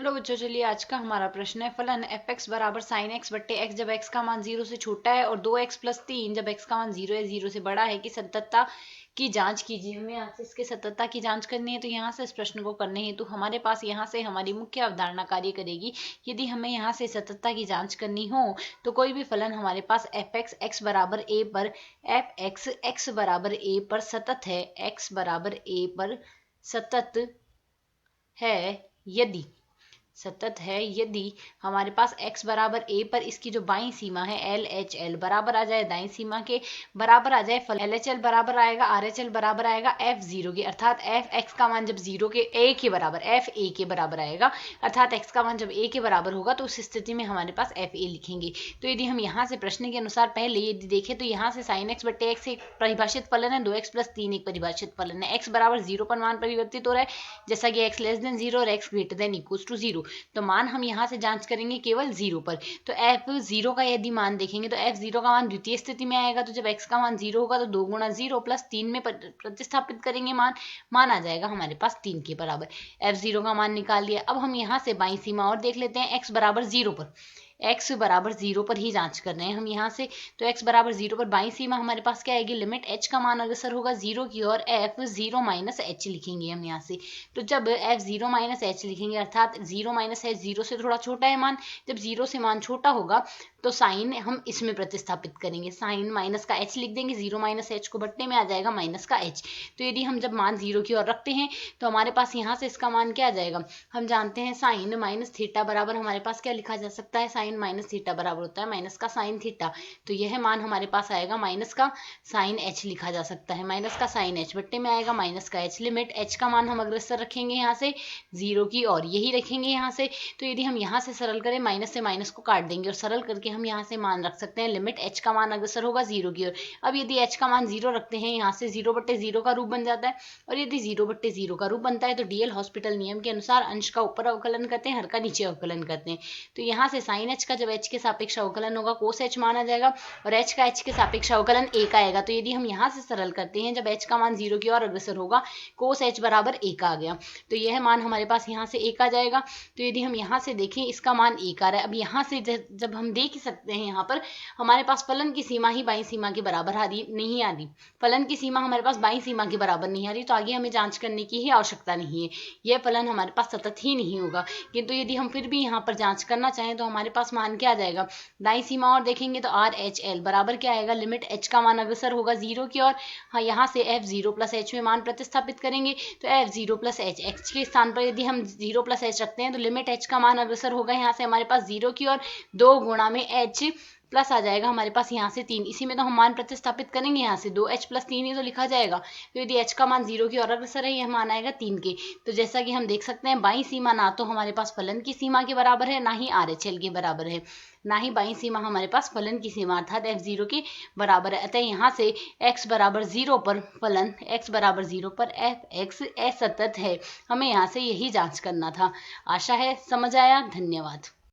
Hello बच्चों, चलिए आज का हमारा प्रश्न है फलन एफ एक्स बराबर साइन एक्स बट्टे एक्स जब एक्स का मान 0 से छोटा है और 2x प्लस 3 जब एक्स का मान 0 है 0 से बड़ा है कि सततता की जांच कीजिए। हमें यहाँ से इसके सततता की जांच करनी है, तो यहाँ से इस प्रश्न को करने हेतु हमारे पास यहाँ से हमारी मुख्य अवधारणा कार्य करेगी। यदि हमें यहाँ से सततता की जांच करनी हो तो कोई भी फलन हमारे पास एफ एक्स एक्स बराबर ए पर एफ एक्स एक्स बराबर ए पर सतत है, एक्स बराबर ए पर सतत है यदि हमारे पास x बराबर a पर इसकी जो बाईं सीमा है एल एच एल बराबर आ जाए दाईं सीमा के बराबर आ जाए, एल एच एल बराबर आएगा आर एच एल बराबर आएगा एफ जीरो के, अर्थात एफ एक्स का मान जब जीरो के ए के बराबर एफ ए के बराबर आएगा, अर्थात x का मान जब a के बराबर होगा तो उस स्थिति में हमारे पास एफ ए लिखेंगे। तो यदि हम यहाँ से प्रश्न के अनुसार पहले यदि देखें तो यहाँ से साइन एक्स बट्टे एक्स एक परिभाषित फलन है, 2x प्लस 3 एक परिभाषित फलन है, x बराबर 0 पर मान परिवर्तित हो रहा है जैसा कि x लेस देन 0 और x greater than equals to 0। तो मान हम यहाँ से जांच करेंगे केवल 0 पर। तो f0 का यदि मान देखेंगे तो f0 का मान द्वितीय स्थिति में आएगा, तो जब x का मान 0 होगा तो 2 गुणा 0 प्लस 3 में प्रतिस्थापित करेंगे मान आ जाएगा हमारे पास 3 के बराबर। f0 का मान निकाल लिया। अब हम यहाँ से बाईं सीमा और देख लेते हैं, x बराबर 0 पर, x बराबर 0 पर ही जांच कर रहे हैं हम यहाँ से। तो x बराबर 0 पर बाईं सीमा हमारे पास क्या आएगी, लिमिट h का मान अग्रसर होगा 0 की ओर, f0 माइनस h लिखेंगे हम यहाँ से। तो जब f0 माइनस h लिखेंगे अर्थात 0 माइनस h 0 से थोड़ा छोटा है मान, जब 0 से मान छोटा होगा तो साइन हम इसमें प्रतिस्थापित करेंगे, साइन माइनस का h लिख देंगे, 0 माइनस h को बट्टे में आ जाएगा माइनस का h। तो यदि हम जब मान 0 की ओर रखते हैं तो हमारे पास यहाँ से इसका मान क्या आ जाएगा, हम जानते हैं साइन माइनस थीटा बराबर हमारे पास क्या लिखा जा सकता है, साइन माइनस थीटा बराबर होता है माइनस का साइन थीटा। तो यह मान हमारे पास आएगा माइनस का साइन h लिखा जा सकता है, माइनस का साइन h बट्टे में आएगा माइनस का h। लिमिट h का मान हम अग्रसर रखेंगे यहाँ से 0 की और यही रखेंगे यहाँ से। तो यदि हम यहाँ से सरल करें माइनस से माइनस को काट देंगे और सरल करके हम यहाँ से मान रख सकते हैं, लिमिट h का मान अग्रसर होगा 0 की ओर। अब यदि h का मान 0 रखते हैं यहाँ से 0 बट्टे 0 का रूप बन जाता है, और यदि 0 बट्टे 0 का रूप बनता है तो डीएल हॉस्पिटल नियम के अनुसार अंश का ऊपर अवकलन करते हैं, हर का नीचे अवकलन करते हैं। तो यहाँ से साइन h का जब h के सापेक्ष अवकलन होगा कोस h माना जाएगा और h का h के सापेक्ष अवकलन 1 आएगा। तो यदि हम यहाँ से सरल करते हैं जब h का मान 0 की ओर अग्रसर होगा कोस h बराबर 1 आ गया, तो यह मान हमारे पास यहाँ से 1 आ जाएगा। तो यदि हम यहाँ से देखें इसका मान 1 आ रहा है। अब यहाँ से जब हम देख सकते हैं यहाँ पर हमारे पास फलन की सीमा ही बाईं सीमा के बराबर आ रही नहीं आ रही, फलन की सीमा हमारे पास बाईं सीमा के बराबर नहीं आ रही, तो आगे हमें जांच करने की ही आवश्यकता नहीं है, यह फलन हमारे पास सतत ही नहीं होगा। किंतु यदि हम फिर भी यहाँ पर जांच करना चाहें तो हमारे पास मान क्या आ जाएगा, दाईं सीमा और देखेंगे तो आर एच एल बराबर क्या आएगा, लिमिट h का मान अग्रसर होगा 0 की ओर। हाँ, यहाँ से f0 प्लस h में मान प्रतिस्थापित करेंगे तो f0 प्लस h, x के स्थान पर यदि हम 0 प्लस h रखते हैं तो लिमिट h का मान अग्रसर होगा यहाँ से हमारे पास 0 की ओर, 2 गुणा में h प्लस आ जाएगा हमारे पास यहाँ से 3, इसी में तो हम मान प्रतिस्थापित करेंगे, यहाँ से 2h प्लस 3 ही तो लिखा जाएगा। तो यदि h का मान 0 की ओर अग्रसर है यह मान आएगा 3 के। तो जैसा कि हम देख सकते हैं बाईं सीमा ना तो हमारे पास फलन की सीमा के बराबर है ना ही आर एच एल के बराबर है, ना ही बाईं सीमा हमारे पास फलन की सीमा अर्थात f0 के बराबर है। अतः यहाँ से x बराबर 0 पर फलन x बराबर 0 पर एफ एक्स असतत है, हमें यहाँ से यही जांच करना था। आशा है समझ आया। धन्यवाद।